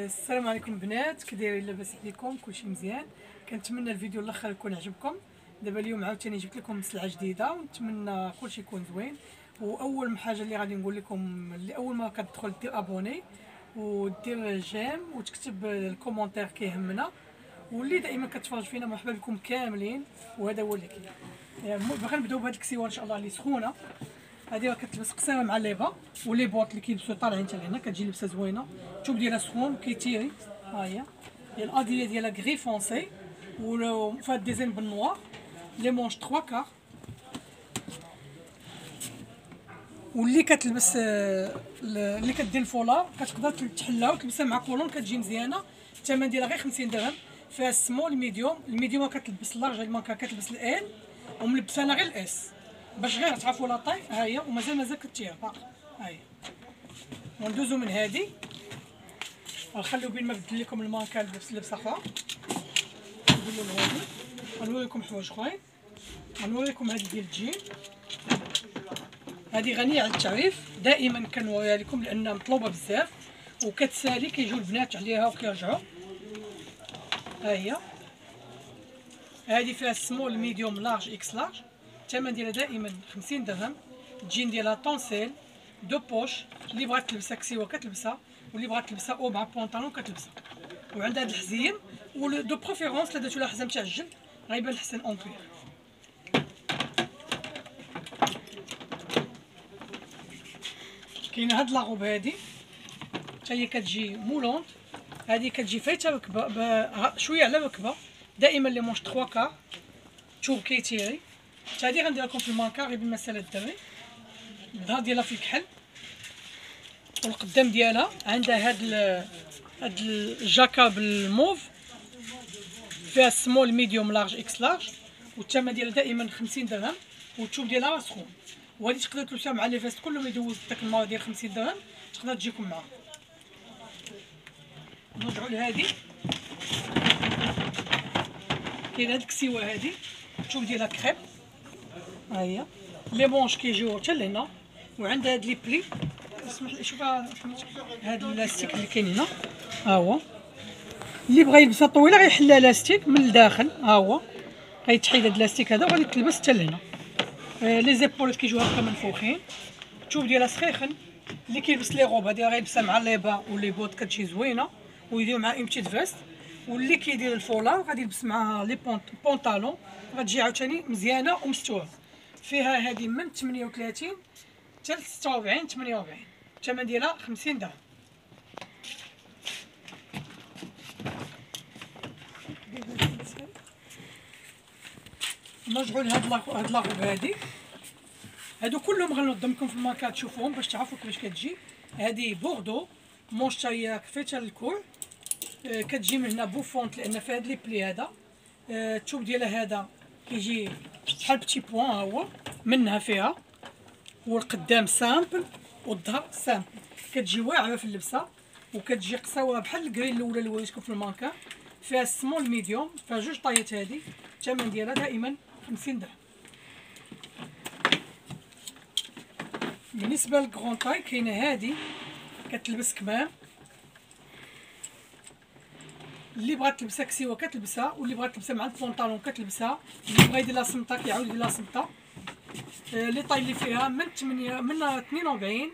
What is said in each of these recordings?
السلام عليكم بنات، كي دايرين؟ لاباس عليكم؟ كلشي مزيان؟ كنتمنى الفيديو الاخر يكون عجبكم. دابا اليوم عاوتاني جبت لكم سلعه جديده ونتمنى كلشي يكون زوين. واول حاجه اللي غادي نقول لكم، اللي اول ما كتدخل دير ابوني ودير جيم وتكتب الكومونتير كيهمنا، واللي دائما كتفرج فينا مرحبا بكم كاملين. وهذا هو اللي كاين. باغي نبداو بهاد الكسيوه ان شاء الله اللي سخونه. هادي راه كتلبس قصيره مع ليبا، ولي بوط اللي كيلبسوا طالعين حتى لهنا، كتجي لبسه زوينه. الثوب ديالها سخون كيتيري. ها هي الاديه ديالها غري فونسي وفيها ديزاين بالنوار. لي مونش 3 كار. واللي كتلبس اللي كدير الفولار كتقدر تحلها وتلبسها مع كولون، كتجي مزيانه. الثمن ديالها غير 50 درهم. فيها السمول الميديوم كتلبس اللارج، المانكا كتلبس الان، وملبسه انا غير الاس باش غير تعرفوا لا طاي. ها هي ومازال كتير باقي. ها هي وندوزو من هادي، غنخليو بين ما بدل لكم المانكا لبسه اخرى. نديرو لهادي، غنوريكم حوايج اخرين. غنوريكم هادي ديال الجين، هادي غنيه على التعريف، دائما كنوريها لكم لانها مطلوبه بزاف وكتسالي، كيجيو البنات عليها وكيرجعوا. ها هي هادي فيها سمول ميديوم لارج اكس لارج. الثمن ديالها دائما 50 درهم. الجين ديالها طونسيل دو بوش، اللي بغات تلبسها كسيوه كتلبسها، واللي بغات تلبسها او مع بونطالون كتلبسها. وعندها هاد الحزيم دو بريفيرونس لا درتو لها حزام تاع الجلد غيبان احسن اونبير. كاينه هاد لاغوب هادي حتى هي كتجي مولونط. هادي كتجي فايته ركبه شويه على ركبه، دائما لي مونش 3 كار، تشوب كيتيري. حتى هادي غندير لكم في المانكا غير بمساله الدري. الظهر ديالها في الكحل، والقدام ديالها عندها هاد الجاكا بالموف، فيها سمول ميديوم لارج اكس لارج. والثمن ديالها دائما 50 درهم. والتوب ديالها سخون. وهادي تقدر تلبسها مع لي فيست كلهم يدوز داك الماء ديال 50 درهم، تقدر تجيكم معاها. نرجعوا لهادي، كاين هاد الكسيوه هادي التوب ديالها كريب. ها هي لي مونش كيجيو حتى لهنا، وعندها هاد لي بلي. اسمح لي شوف هاد اللاستيك اللي كاين هنا. ها هو اللي بغى يلبسها طويله غيحلها لاستيك من الداخل. ها هو غيتحيد هاد اللاستيك هذا وغادي تلبس حتى لهنا. لي زيبولات كيجيو هكا منفوخين. الثوب ديالها سخيخن. اللي كيلبس لي غوب هادي غيلبسها مع ليبا ولي بوت كتجي زوينه، ويدير مع اون بتيت فيست. واللي كيدير الفولار غادي يلبس معاها لي بونطالون، غتجي عاوتاني مزيانه ومستوره. فيها هادي من 38 حتى ل 46 48. الثمن ديالها 50 درهم. نرجعوا لهاد لاغوب هادي. هادو كلهم غنوضم لكم في الماركات تشوفوهم باش تعرفوا كيفاش كتجي. هادي بوردو مونش تا هي كفيتها للكوع، كتجي من هنا بوفونت لان فيها هاد لي بلي. هذا الثوب ديالها هذا كيجي بحال بتي بوان، ها هو منها فيها، والقدام سامبل والظهر سامبل. كتجي واعره في اللبسه وكتجي قصيره بحال الكريل الاولى اللي وريتكم في الماركه. فيها سمول ميديوم، فيها جوج طايات. هادي الثمن ديالها دائما 50 درهم. بالنسبه للكرون طاي كاينه هادي كتلبس كمام، اللي بغات تلبسها كسيوه كتلبسها، واللي بغات تلبسها مع البونطالون كتلبسها. اللي بغا يدير لها سمطه كيعاود يدير لها سمطه. لي طاي اللي فيها من 42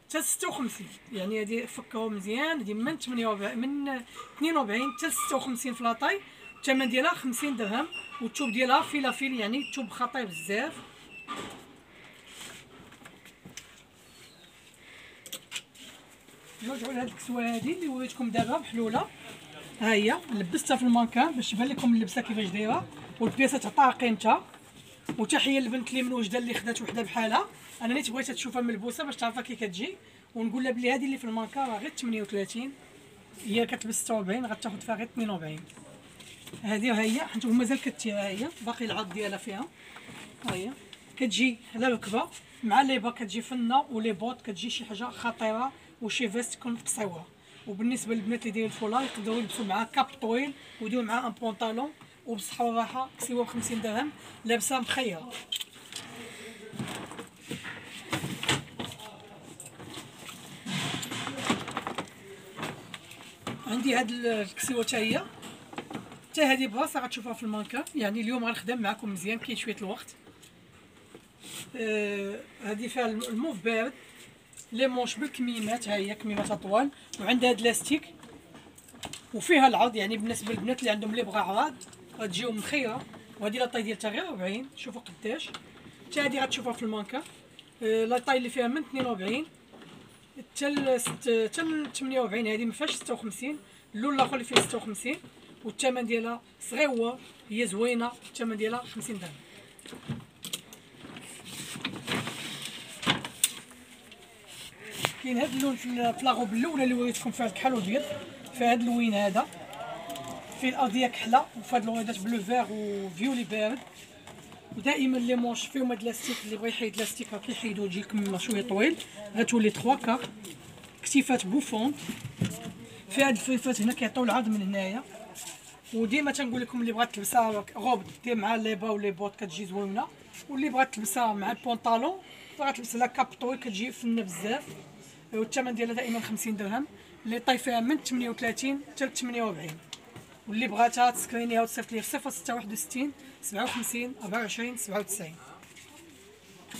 حتى 56. يعني هادي فكروا مزيان، هادي من 42 حتى 56 في لاطاي. الثمن ديالها 50 درهم. والثوب ديالها فيلافيل، يعني الثوب خطير بزاف. نرجعوا لهاد الكسوه هادي اللي وريتكم دابا محلوله. ها هي لبستها في المانكان باش تبان لكم اللبسه كيفاش دايره، والبياسه تعطيها قيمتها. وتحيه للبنت اللي من وجده اللي خدات وحده بحالها. انا نيت بغيتها تشوفها ملبوسه باش تعرفها كي كتجي. ونقول لها بلي هذه اللي في المانكا راه غير 38، هي كتلبس 46 غتاخذ فيها غير 42. هذه ها هي حيت مازال كتير. ها هي باقي العض ديالها فيها. ها هي كتجي على ركبه مع ليبا، كتجي فنه ولي بوط، كتجي شي حاجه خطيره. وشي فيست تكون قصيره. وبالنسبه للبنات اللي دايرين الفولار يقدروا يلبسوا معاه كاب طويل ويديروا معاه ان بونطالون، وبصحه وراحه. كسيوه ب 50 درهم، لابسه مخيره. عندي هاد الكسوه حتى هذه بلاصه غتشوفوها في المانكا. يعني اليوم غنخدم معكم مزيان، كاين شويه الوقت. هذه فيها الموف بارد، لي مونش بالكميمات، ها هي كميمات اطوال، وعندها هاد لاستيك وفيها العرض. يعني بالنسبه للبنات اللي عندهم لي بغا عراض غتجيهم مخيره. وهذه لاطاي ديال تا غير 40، شوفوا قداش. حتى هذه غتشوفوها في المانكا. لاطاي اللي فيها من 42 حتى ل 48. هذه ما فيهاش 56. اللون الاخر اللي فيه 56 والثمن ديالها صغيور، هي زوينه، الثمن ديالها 50 درهم. كاين هذا اللون في لاغوب الاولى اللي وريتكم فيها الكحل والبيض، في هذا اللوين هذا، في الارضيه كحله، وفي هاد الوردات بلو فيغ وفيولي بارد. ودائما لي مونش فيهم هاد لاستيك، اللي بغى يحيد لاستيك راه كيحيدو، تجي الكمامه شويه طويل، غتولي 3 كار. كتيفات بوفون، في هاد الفريفات هنا كيعطيو العرض من هنايا. وديما تنقول لكم اللي بغات تلبسها روب دير مع لي با ولي بوط كتجي زوينه، واللي بغات تلبسها مع البونطالون غتلبس لها كابطوي كتجي فنه بزاف. والثمن ديالها دائما 50 درهم. اللي طاي فيها من 38 حتى ل 48. واللي بغاتها تسكرينيها وتصيفط لي في 0661 57 24 97.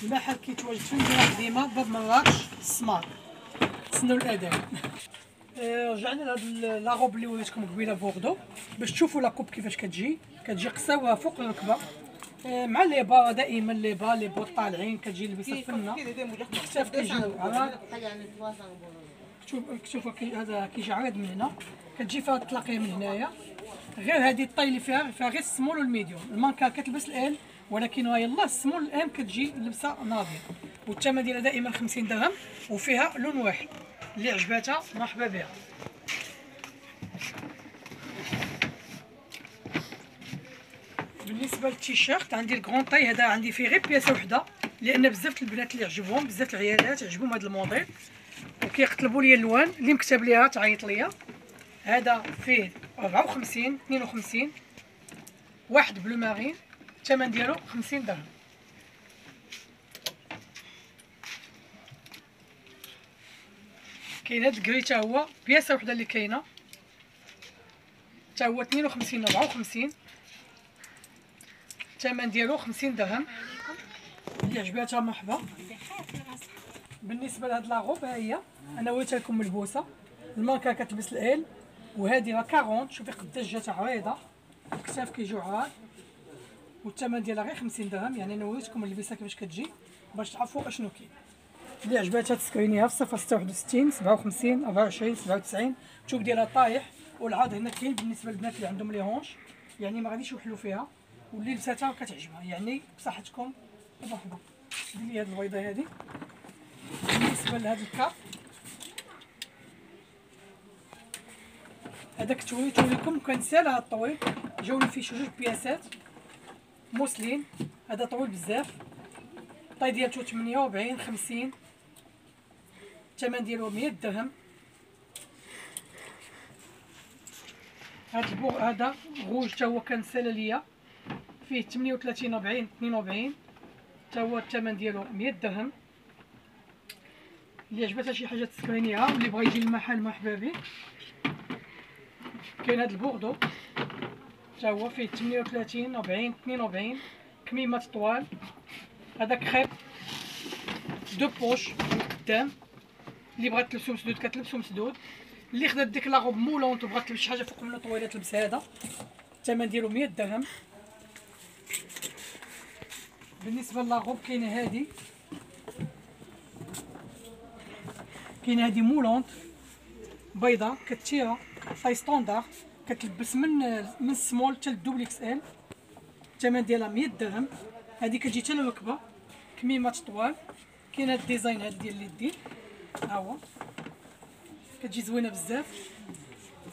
المحل كيتواجد في المدينه القديمه باب مراكش السمار. تسناو الاذان. رجعنا لهاد لاغوب اللي وريتكم قبيله بوردو باش تشوفوا لاكوب كيفاش كتجي قصيره فوق الركبه، مع لي با. دائما لي با لي بوط طالعين كتجي لبسه فنه. الكتاف كيجيو عراض، شوفوا هذا كيجي عريض من هنا، كتجي فيها الطلاقيه من هنايا. غير هذه الطاي اللي فيها غير السمول والميديوم. المانكا كتلبس الال، ولكن ها يلاه السمول الام كتجي لبسه ناضيه. والثمن ديالها دائما 50 درهم، وفيها لون واحد. اللي عجباتها مرحبا بها. بالنسبه للتيشيرت عندي الكرون طاي، هذا عندي فيه غير بياسه وحده، لان بزاف البنات اللي عجبهم، بزاف العيالات عجبهم هذا الموديل وكيقتلبوا لي اللوان. اللي مكتب ليها تعيط ليا. هذا فيه 54 52 واحد بلو مارين، الثمن ديالو 50 درهم. كاين هذا الكري تا هو بياسه وحده اللي كاينه، تا هو 52 54، الثمن ديالو 50 درهم. اللي عجباتها مرحبا. بالنسبه لهاد لاغوب ها هي، انا وريتها لكم ملبوسه. الماركه كتلبس الال، وهذه راه 40. شوفي قداش جات عريضه، الكتاف كيجيو عراض، والثمن ديالها غير 50 درهم. يعني انا وريتكم اللبسه كيفاش كتجي باش تعرفوا اشنو كاين. اللي عجباتها تسكرينيها في 0661 57 24 97. الثوب ديالها طايح، والعرض هنا كاين بالنسبه للبنات اللي عندهم لي هونش، يعني ما غاديش يوحلوا فيها. واللي لبساتها كتعجبها، يعني بصحتكم. مرحبا. دير لي هاد البيضه هادي. بالنسبه لهاد الكاب، هذاك توريتو لكم كان ساهل. هاد الطويل جاوني فيه جوج بياسات موسلين، هذا طويل بزاف. الطاي ديالو 48 50، الثمن ديالو 100 درهم. هاد البوغ هذا غوج تا هو كان ساهل ليا، فيه 38 40 42، تا هو الثمن ديالو 100 درهم. اللي عجبتها شي حاجه تسكرينيها، واللي بغى يجي للمحل مرحبا به. كاين هاد البوردو تا هو فيه 38 40 42، كميمات طوال. هذا كريب دو بوش من قدام، اللي بغات تلبسو مسدود كتلبسو مسدود. اللي خدات ديك لاغوب مولونط وبغات تلبس شي حاجه فوق منه طويله تلبس هذا، الثمن ديالو 100 درهم. بالنسبه للاغوب كاينه هادي مولونط بيضه كتيره طاي ستوندار، كتلبس من السمول حتى للدوبل اكس ال، الثمن ديالها 100 درهم. هادي كتجي حتى للركبه، كميمات طوال. كاين هاد الديزاين هاد ديال اليدين، ها هو كتجي زوينه بزاف،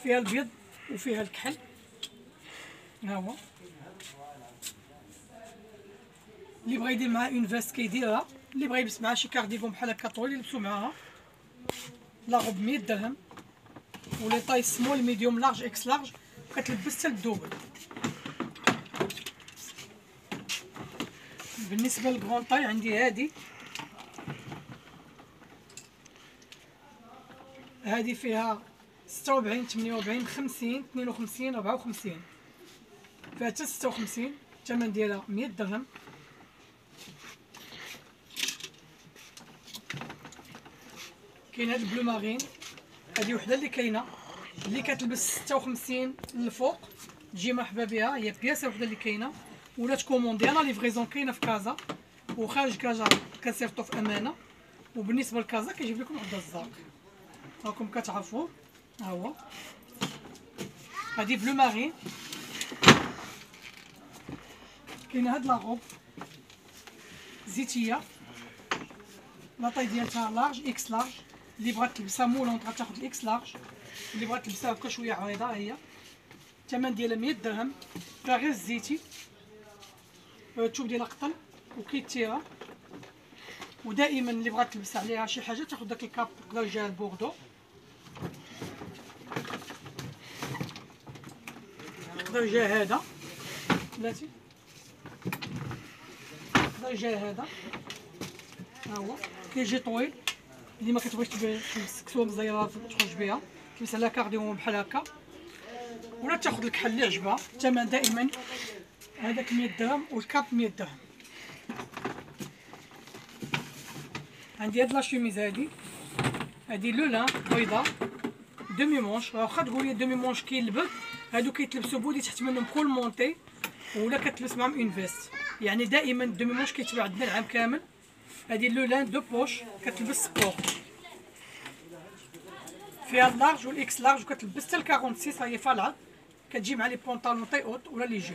فيها البيض وفيها الكحل، ها هو. اللي بغى يدير معها اون فيست كيديرها، اللي بغى يلبس معها شي كارديغون بحال هكا طويل يلبسو معاها. لاغوب 100 درهم. ولي طاي سمول ميديوم لارج اكس لارج كتلبس حتى للدوبل. بالنسبه للكرون طاي عندي هادي فيها 46 48 50 52 54 فيها حتى 56. الثمن ديالها 100 درهم. كاين هاد البلو مارين، هادي وحده اللي كاينه اللي كتلبس 56 للفوق، تجي مرحبا بها، هي بياسه وحده اللي كاينه، ولا تكوموندي. انا ليفريزون كاينه في كازا وخارج كازا كنصيفطو في امانه، وبالنسبه لكازا كيجيب لكم عند الزاق راكم كتعرفوا. ها هو هادي بلو مارين. كاينه هاد لاغوب زيتيه، لاطاي ديالها لارج اكس لارج، اللي بغات تلبسها مولون غتاخد الاكس لارج، اللي بغات تلبسها هكا شويه عريضه هي. الثمن ديالها 100 درهم. فيها غير الزيتي، الثوب ديالها قطن وكيتيرا. ودائما اللي بغات تلبس عليها شي حاجه تاخد داك الكاب تقدر جا بوردو، تقدر جا هذا بلاتي، تقدر جا هذا. ها هو كيجي طويل، اللي ما كتبغيش تلبس كسوه مزيره تخرج بها تلبس عليها كارديون بحال هكا، ولا تاخذ الكحل اللي عجبها. الثمن دائما هذاك 100 درهم والكاب 100 درهم. عندي هاد لاشوميز هادي لولان بيضاء دومي مونش. واخا تقولي دومي مونش كاين البرد، هادو كيتلبسوا بودي تحت منهم كل مونتي، ولا كتلبس معاهم اون فيست. يعني دائما دومي مونش كيتباع عندنا العام كامل. هادي لولان دو بوش كتلبس سبور، فيها اللارج والاكس لارج، وكتلبس حتى ل 46. هي فالعه كتجي مع لي بونطالون طي اوت ولا لي جي.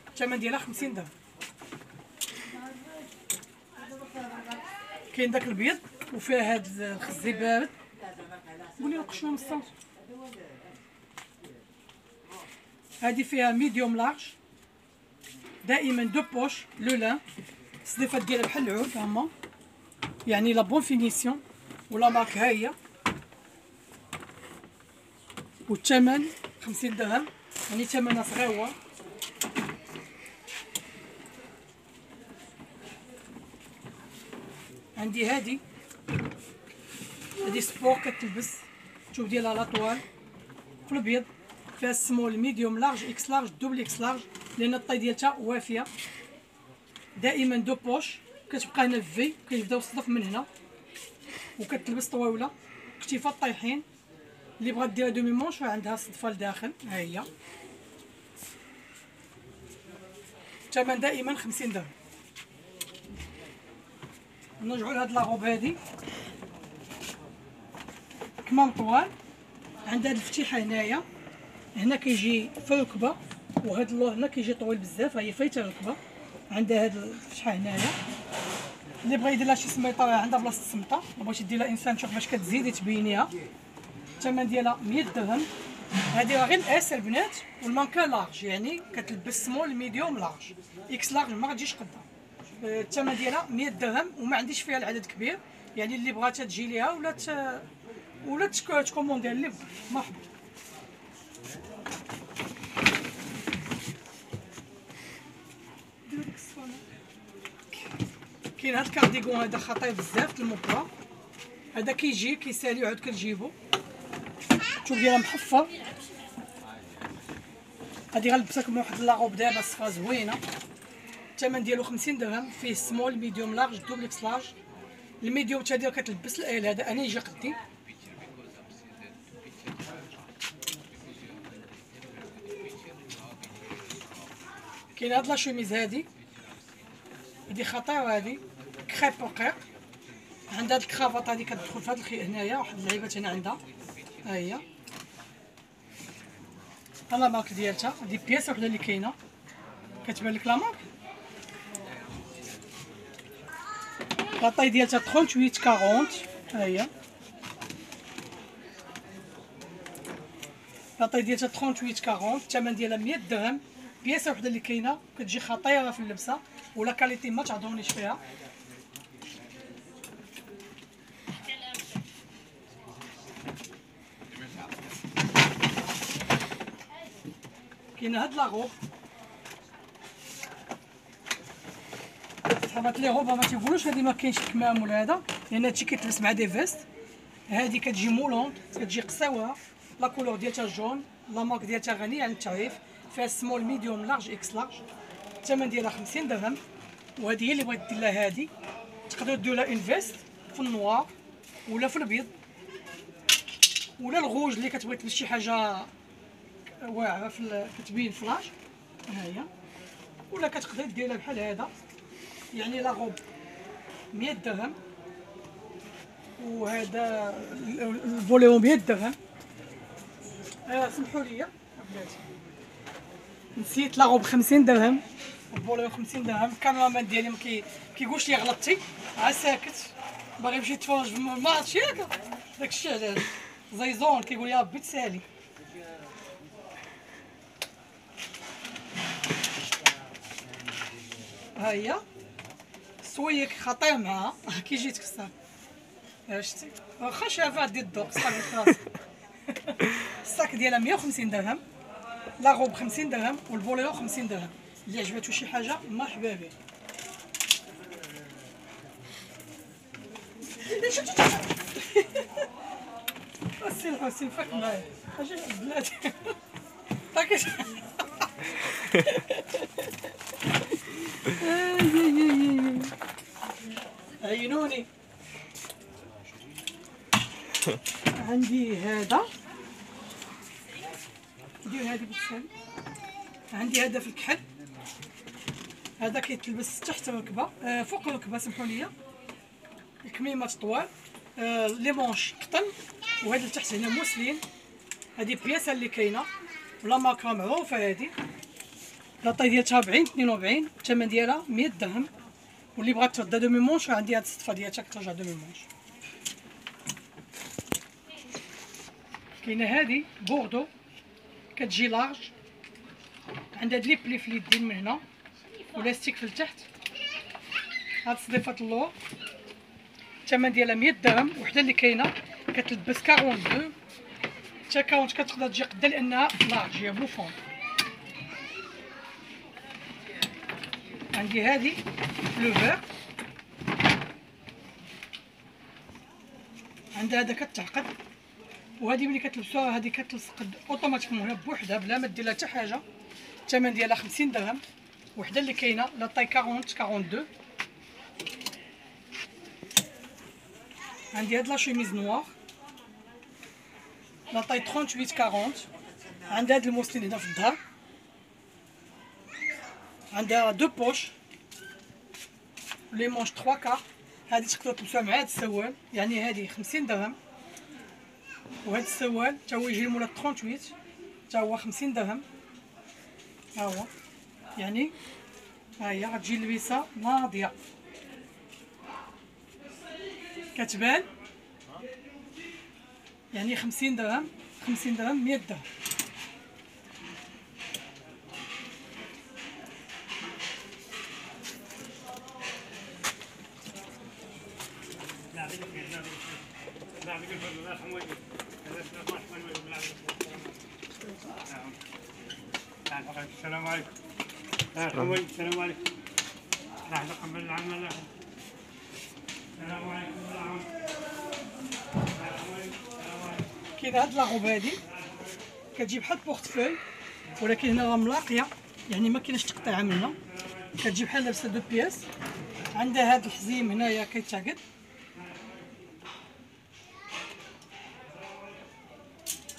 الثمن ديالها 50 درهم. كاين داك البيض وفيها هاد الخزي بارد. قولي نقشو مصاص. هادي فيها ميديوم لارج، دائما دو بوش لولان، الصديفات ديالها بحال العود هما، يعني لا بون فينيسيون. ولا مارك ها هي، والثمن 50 درهم، يعني ثمنها صغيور. عندي هادي سبور كتلبس، شوف ديالها لاطوال في الابيض، فيها سمول ميديوم لارج اكس لارج دوبل اكس لارج، لان الطاي ديالها وافيه. دائما دو بوش، كتبقى هنا في كيبداو الصدف من هنا، وكتلبس طويله، كتيفات طايحين. اللي بغات ديرها دومي مونش عندها صدفه لداخل ها هي. الثمن دائما 50 درهم. نرجعوا لهاد لاغوب هادي كمام طوال، عند هاد الفتيحه هنايا، هنا كيجي في الركبه، وهاد اللور هنا كيجي طويل بزاف، هي فايته الركبه، عندها هاد الفتحه هنايا. اللي بغا يدير لها شي سميطه عندها بلاصه السمطه، ما بغيتش دير لها انسان شوف باش كتزيدي تبينيها. الثمن ديالها 100 درهم. هادي راه غير الاس البنات، والمانكا لارج، يعني كتلبس سمول ميديوم لارج اكس لارج ما غتجيش قدها. الثمن ديالها 100 درهم، وما عنديش فيها العدد كبير، يعني اللي بغات تجي ليها ولا تكوموندي اللي بغات مرحبا. كاين هاد الكارديغون هذا خطير بزاف المبرة، هذا كيجي كيسالي وعاد كتجيبو، شوف ديالها محفر. هادي غنلبسها لكم واحد لاغوب دابا صفا زوينه. الثمن ديالو 50 درهم. فيه سمول ميديوم لارج دوبل اكس لارج. الميديوم تا ديال كتلبس الال، هذا انا يجي قدي. كاين هاد لاشوميز هادي خطيره، هادي كريب رقيق، عندها هاد الكرافات هادي كتدخل في هاد الخيط هنايا، واحد اللعيبات هنا عندها ها هي. ها لا مارك ديالتها، هادي بياسه وحده اللي كاينه كتبان لك لا مارك. لاطاي ديالتها 38 40 ها هي. لاطاي ديالتها 38 40. الثمن ديالها 100 درهم. بياسه وحده اللي كاينه، كتجي خطيره في اللبسه، ولا كاليتي ما تعذرونيش فيها. كاينه هاد لاغوب، صحابات لي غوبا ما تيقولوش هادي ما كاينش الكمام ولا هذا، لان هادشي كيتلبس مع دي فيست. هادي كتجي مولون، كتجي قصيره، لا كولور ديالها جون، لا مارك ديالها غنية عن التعريف، فيها سمول ميديوم لارج اكس لارج. الثمن ديالها 50 درهم. وهذه هي اللي بغيت دير لها هذه. تقدروا ديروا لها انفيست في النوار ولا في الابيض ولا الغوج اللي كتبغي تلبس شي حاجه واعره كتبين فلاش، ها هي. ولا كتقدر ديرها بحال هذا، يعني لا غوب 100 درهم، وهذا الفوليو 100 درهم. سمحوا لي بلاتي، نسيت لا غوب 50 درهم والفوليو 50 درهم. الكاميرامان ديالي ما كيقولش لي غلطتي، عا ساكت باغي يمشي يتفرج في الماتش ياك، داكشي علاش زيزون كيقول يا ربي تسالي. ها هي سويك خطير معاها كيجي تكسر، شتي واخا شافها دير الذوق الصاك في راسك. الصاك ديالها 150 درهم، لا غوب 50 درهم والفوليو 50 درهم. اللي عجباتو شي حاجه مرحبا به. السي الحسين فك معايا اجي بلاتي فاكش. عينوني. عندي هذا، ندير هذه بالسهل. عندي هذا في الكحل، هذا كيتلبس تحت الركبه، فوق الركبه سمحوا لي، الكميمات طوال، لي مونش قطن، وهذا لتحت هنا موسلين. هذه بياسه اللي كاينه ولا ماركه معروفه. هذه لاطاي ديالها 40 42، الثمن ديالها 100 درهم. واللي بغات ترد دومي مونش عندي هاد الصدفه ديالها كترجع دومي مونش. كاينه هذه بوردو كتجي لارج، عندها لي بلي في اليدين من هنا ولاستيك في التحت. هاد صديفه اللور الثمن ديالها 100 درهم. وحده اللي كاينه كتلبس 42 حتى 40 كتقدر تجي قدا لانها لارج هي بوفون. عندي هذه لو فير، عندها هذا كتعقد، وهذه ملي كتلبسوها هذه كتلصق اوتوماتيكمون هنا بوحدها بلا ما دير لها حتى حاجه. الثمن ديالها 50 درهم. وحده اللي كاينه لا طاي 40 42. عندي هاد لا شوميز نوار لا طاي 38 40. عندها هاد الموسلين هنا في الظهر، عندها دو بوش لي مونش 3 كار. هادي تقدر تلبسوها مع هاد السوال، يعني هادي 50 درهم. وهاد السوال تا هو يجي مولا 38 تا هو 50 درهم. ها هو يعني ها هي غتجي لبسه ناضيه كتبان، يعني 50 درهم 50 درهم 100 درهم. السلام عليكم. السلام عليكم. راح نقبل العمل. السلام عليكم. كاين هاد لاغوب هادي كتجي بحال بورتفوي، ولكن هنا راه ملاقيه يعني ما كايناش تقطيعه منها. كتجي بحال لابسه دو بياس. عندها هاد الحزيم هنايا كيتعقد.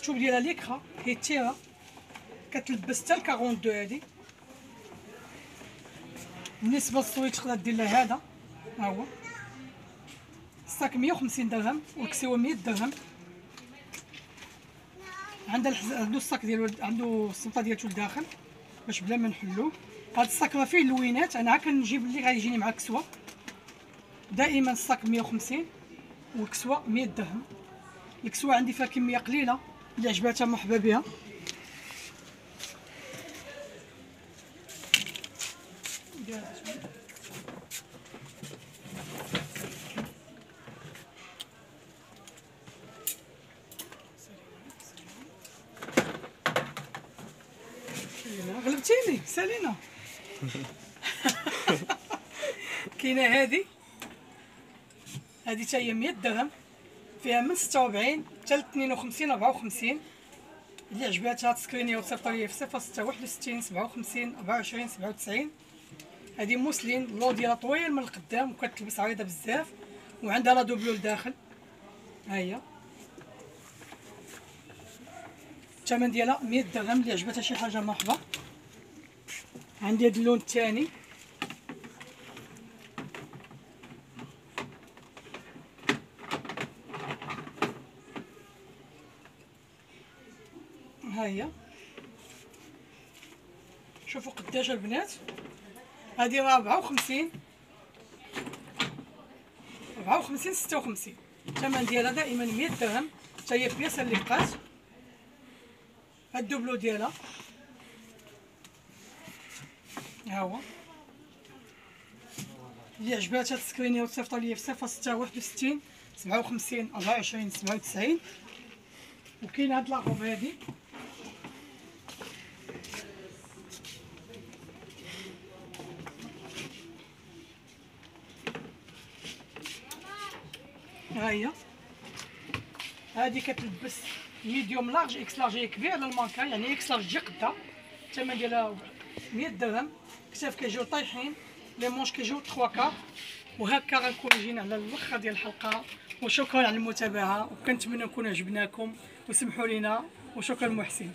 شوف ديالها ليكرا هي التيره كتلبس حتى ل 42. هادي بالنسبه للسويت تقدر دير لها هذا، ها هو الصاك 150 درهم والكسوه 100 درهم. عندها عنده الصاك ديالو عنده السلطه ديالو لداخل باش بلا ما نحلوه. هاد الصاك راه فيه اللوينات، انا عا كنجيب اللي غيجيني مع الكسوه. دائما الصاك 150 والكسوه 100 درهم. الكسوه عندي فيها كميه قليله، اللي عجباتها مرحبا بها. غلبتيني سالينا. كاينه هذه حتى هي 100 درهم، فيها من 46 حتى ل 52 54. اللي عجباتها تسكريني وتصيفط لي في 0661 57 24 97. هذه موسلين اللو ديالها طويل من القدام وكتلبس عريضه بزاف وعندها لا دوبلو لداخل. ها هي الثمن ديالها 100 درهم. اللي عجبتها شي حاجه مرحبا. عندي هذا اللون الثاني، ها هي شوفوا قداش البنات. هذه راه 54 56. الثمن ديالها دائما 100 درهم. حتى هي بياسه اللي بقات. هاد الدوبلو ديالها ها هو. اللي عجباتها تسكريني وتصيفط لي في 0661 57 24 97. وكاين هاد لاغوب هادي ها هي. هادي كتلبس ميديوم لارج اكس لارج هي كبير على المانكا، يعني اكس لارج تجي قدا. الثمن ديالها 100 درهم. كتاف كيجيو طايحين، لي مونش كيجيو 3 كار. وهكا غنكون جينا على الاخر ديال الحلقه، وشكرا على المتابعه وكنتمنى نكون عجبناكم وسمحوا لينا وشكرا محسن.